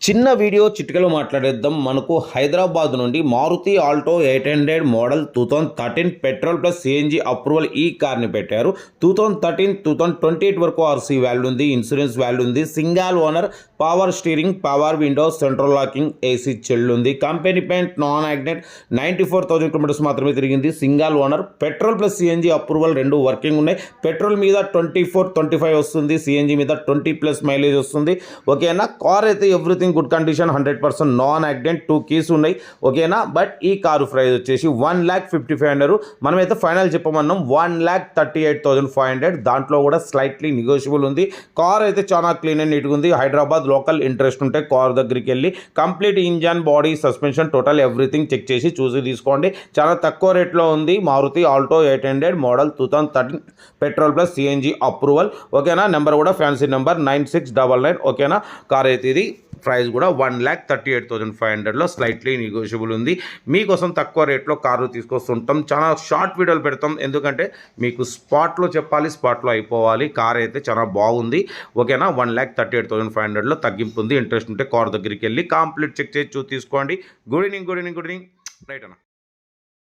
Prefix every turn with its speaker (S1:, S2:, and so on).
S1: చిన్న వీడియో చిటికలో మాట్లాడేద్దాం. మనకు హైదరాబాద్ నుండి Maruti Alto 800 model 2013 petrol plus CNG approval ఈ కార్ని పెట్టారు. 2013-2028 వరకు ఆర్సీ వాల్యూ ఉంది, ఇన్సూరెన్స్ వాల్యూ ఉంది, single owner, power steering, power windows, central locking, AC చెల్లు ఉంది. Company paint, non accident, 94,000 kilometres మాత్రమే తిరిగింది. Single owner, petrol plus CNG approval రెండు వర్కింగ్ ఉన్నాయి. పెట్రోల్ మీద 24-25 వస్తుంది, సిఎన్జి మీద 20+ మైలేజ్ వస్తుంది. ఓకేనా, కార్ అయితే everything good condition, 100% non accident, 2 keys ఉన్నాయి. ఓకేనా, బట్ ఈ కారు ప్రైస్ వచ్చేసి 1,55,500. మనమైతే ఫైనల్ చెప్పమన్నాం 1,38,500. దాంట్లో కూడా స్లైట్లీ నెగోషియబుల్ ఉంది. కార్ అయితే చాలా క్లీన్ అండ్ నీట్గా ఉంది. హైదరాబాద్ లోకల్ ఇంట్రెస్ట్ ఉంటే కార్ దగ్గరికి వెళ్ళి complete engine, body, suspension, total everything check చేసి చూసి తీసుకోండి. చాలా తక్కువ రేట్లో ఉంది. Maruti Alto 800 model 2013 petrol plus CNG approval. ఓకేనా, నెంబర్ కూడా ఫ్యాన్సీ నెంబర్ 9699. ఓకేనా, కార్ అయితే ఇది ప్రైస్ కూడా 1,38,500లో స్లైట్లీ నెగోషియబుల్ ఉంది. మీకోసం తక్కువ రేట్లో కారు తీసుకొస్తుంటాం. చాలా షార్ట్ వీడియోలు పెడతాం, ఎందుకంటే మీకు స్పాట్లో చెప్పాలి, స్పాట్లో అయిపోవాలి. కార్ అయితే చాలా బాగుంది. ఓకేనా, 1,38,500లో తగ్గింపు ఉంది. ఇంట్రెస్ట్ ఉంటే కార్ దగ్గరికి వెళ్ళి కంప్లీట్ చెక్ చేసి తీసుకోండి. గుడ్ ఈవినింగ్ రైట్ అన్న.